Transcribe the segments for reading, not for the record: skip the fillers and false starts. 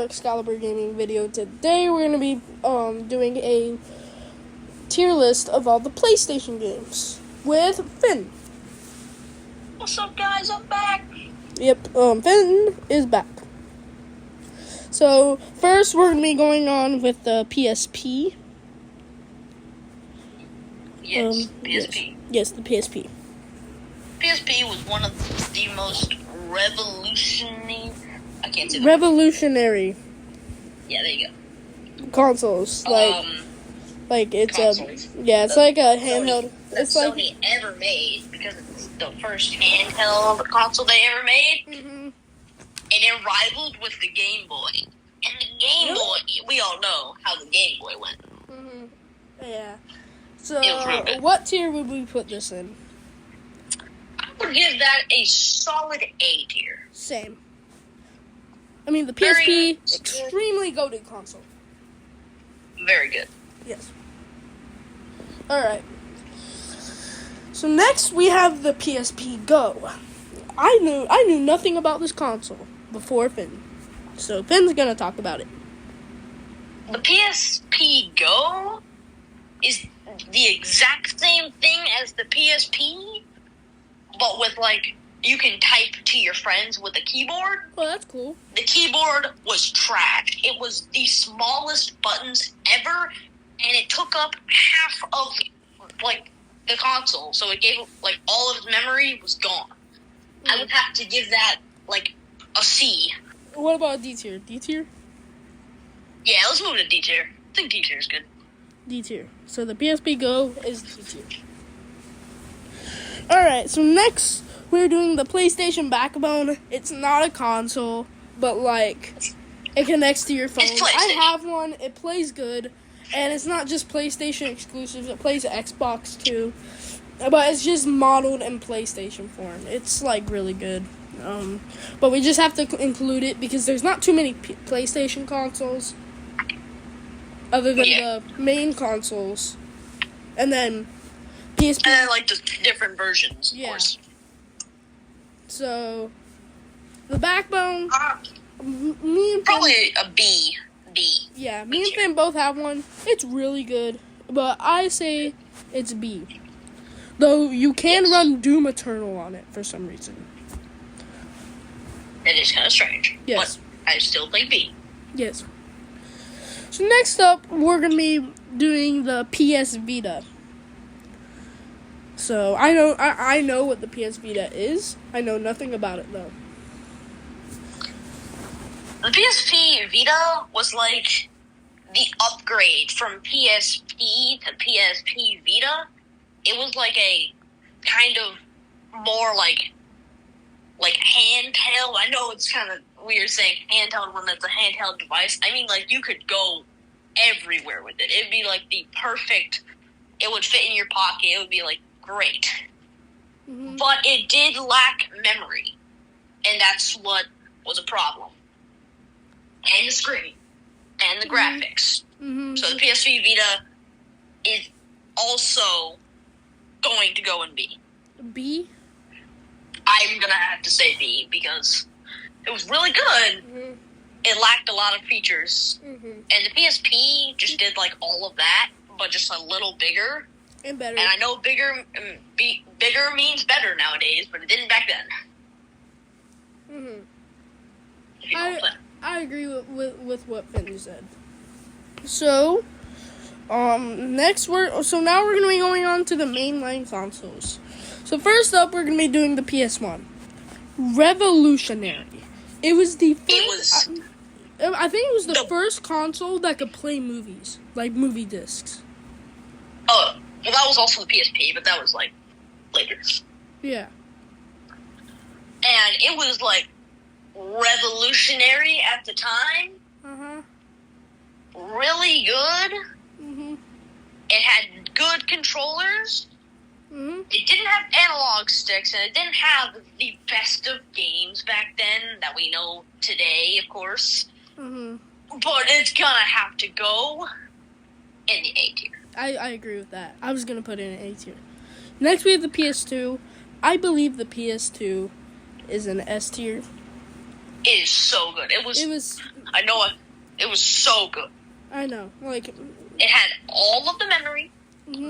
Excalibur Gaming video. Today we're going to be doing a tier list of all the PlayStation games with Finn. What's up, guys? I'm back. Yep, Finn is back. So first we're going to be going on with the PSP. Yes, PSP. Yes, the PSP. PSP was one of the most revolutionary. I can't say Revolutionary. Yeah, there you go. Consoles, like it's consoles. It's like a handheld. It's like Sony ever made, because it's the first handheld console they ever made, and it rivaled with the Game Boy. And the Game Boy, we all know how the Game Boy went. Yeah. So, It was real good. what tier would we put this in? I would give that a solid A tier. Same. I mean, the PSP, extremely goated console. Very good. Yes. Alright. So next we have the PSP Go. I knew nothing about this console before Finn. So Finn's gonna talk about it. The PSP Go is the exact same thing as the PSP, but with, you can type to your friends with a keyboard. Well, that's cool. The keyboard was trash. It was the smallest buttons ever, and it took up half of, the console. So it gave, all of its memory was gone. I would have to give that, a C. What about D tier? D tier? Yeah, let's move to D tier. I think D tier is good. D tier. So the PSP Go is D tier. Alright, so next we're doing the PlayStation Backbone. It's not a console, but it connects to your phone. It's PlayStation. I have one. It plays good, and it's not just PlayStation exclusives. It plays Xbox too, but it's just modeled in PlayStation form. It's really good. But we just have to include it because there's not too many PlayStation consoles other than the main consoles, and then PSP. And then, the different versions, of course. So, the Backbone, me and probably Finn, a B. Yeah, me and Finn both have one. It's really good, but I say it's B. Though you can run Doom Eternal on it for some reason. It is kind of strange. Yes. But I still think B. Yes. So next up, we're going to be doing the PS Vita. So, I know what the PS Vita is. I know nothing about it, though. The PSP Vita was the upgrade from PSP to PSP Vita. It was a kind of more handheld. I know it's kind of weird saying handheld when it's a handheld device. I mean, you could go everywhere with it. It'd be the perfect. It would fit in your pocket. It would be great. But it did lack memory, and that's what was a problem. And the screen, and the graphics. So the PSP Vita is also going to go in B. B? I'm gonna have to say B because it was really good. It lacked a lot of features, and the PSP just did all of that, but just a little bigger. And better. And I know bigger means better nowadays, but it didn't back then. I agree with what Finn said. So, now we're going to be going on to the mainline consoles. So first up, we're going to be doing the PS1. Revolutionary. It was the first, I think it was the first console that could play movies, movie discs. Oh, well, that was also the PSP, but that was later. Yeah. And it was revolutionary at the time. Really good. It had good controllers. It didn't have analog sticks, and it didn't have the best of games back then that we know today, of course. But it's gonna have to go in the A tier. I agree with that. I was gonna put it in A tier. Next, we have the PS2. I believe the PS2 is an S tier. It is so good. It was. I know it. It was so good. I know. Like, it had all of the memory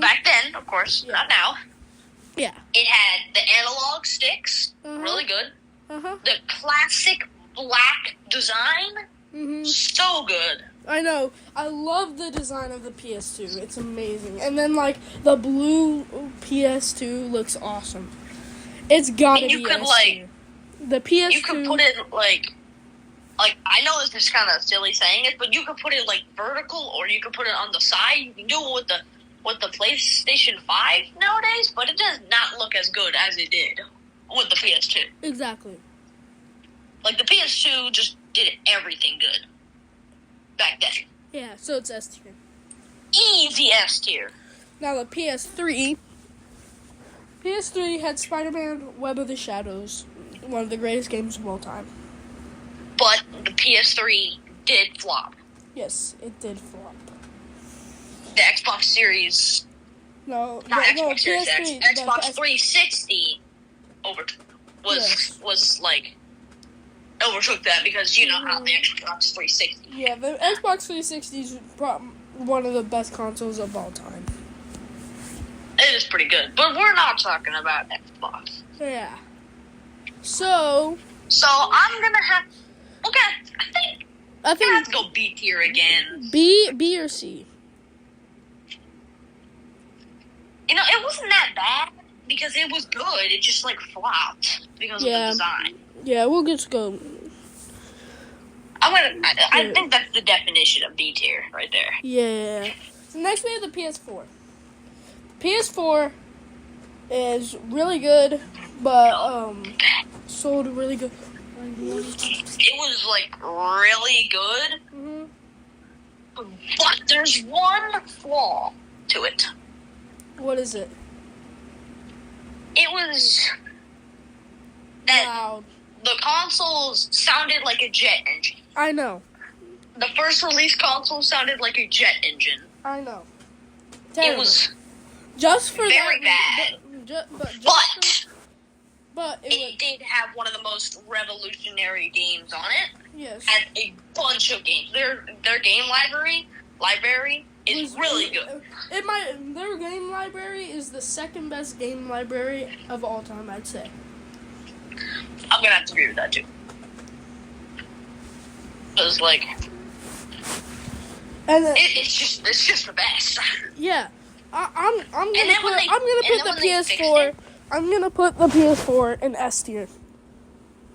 back then, of course, not now. Yeah. It had the analog sticks, really good. The classic black design, so good. I know. I love the design of the PS2. It's amazing. And then, like, the blue PS2 looks awesome. It's gotta be S tier. The PS2... You could put it, like, I know this is kind of silly saying it, but you could put it, like, vertical, or you could put it on the side. You can do it with the PlayStation 5 nowadays, but it does not look as good as it did with the PS2. Exactly. Like, the PS2 just did everything good back then. Yeah, so it's S tier. Easy S tier. Now the PS3 had Spider-Man Web of the Shadows, one of the greatest games of all time. But the PS3 did flop. Yes, it did flop. The Xbox Series... Xbox Series X. Xbox 360 overtook that because you know how the Xbox 360... Yeah, the Xbox 360 is one of the best consoles of all time. It is pretty good, but we're not talking about Xbox. Yeah. So I'm gonna have... Okay, I think I have to go B tier again. B or C? You know, it wasn't that bad because it was good. It just like flopped because of the design. Yeah, we'll just go. I think that's the definition of B tier right there. Yeah. So next we have the PS4. PS4 is really good, but sold really good. It was like really good, but there's one flaw to it. What is it? It was that loud. The consoles sounded like a jet engine. I know. The first release console sounded like a jet engine. I know. Terrible. It was just for very that, bad. But it did have one of the most revolutionary games on it. Yes. Had a bunch of games. Their game library is really good. Their game library is the second best game library of all time, I'd say. I'm gonna have to agree with that too. Because it's just the best. Yeah, I'm gonna put the PS4. I'm gonna put the PS4 in S tier.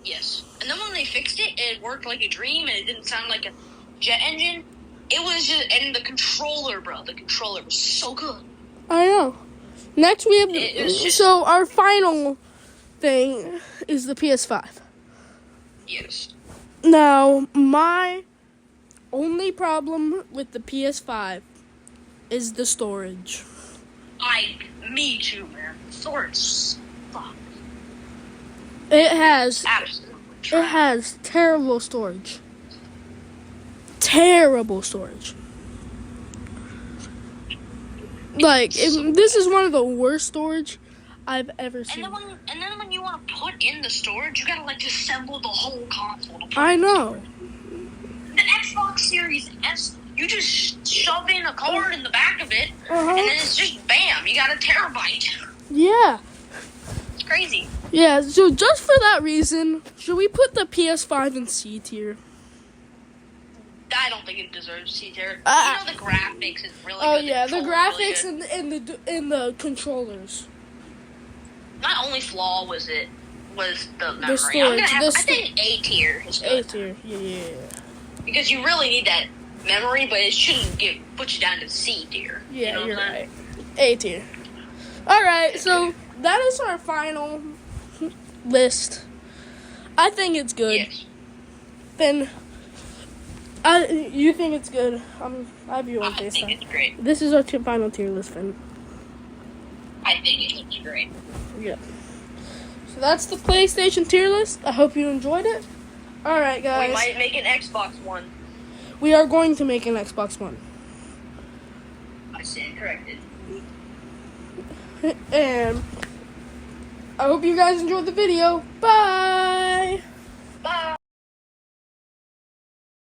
Yes, and then when they fixed it, it worked like a dream, and it didn't sound like a jet engine. It was just, and the controller, bro. The controller was so good. I know. Next we have so our final thing is the PS5. Yes. Now, my only problem with the PS5 is the storage. Me too, man. Storage sucks. It has terrible storage. Terrible storage. This is one of the worst storage I've ever seen. And then when you want to put in the storage, you gotta disassemble the whole console. I know. The Xbox Series S, you just shove in a cord in the back of it, and then it's just bam, you got a terabyte. Yeah. It's crazy. Yeah, so just for that reason, should we put the PS5 in C tier? I don't think it deserves C tier. The graphics is really good. Oh yeah, the graphics and the controllers. My only flaw was the memory. The storage. I think A tier is good. A tier, yeah. Because you really need that memory, but it shouldn't put you down to C tier. Yeah, you know you're right. A tier. Alright, so that is our final list. I think it's good. Yes. Then, you think it's good. I have you on I think it's great. This is our final tier list, Finn. I think it's great. Yeah. So that's the PlayStation tier list. I hope you enjoyed it. Alright, guys. We might make an Xbox One. We are going to make an Xbox One. I stand corrected. And I hope you guys enjoyed the video. Bye!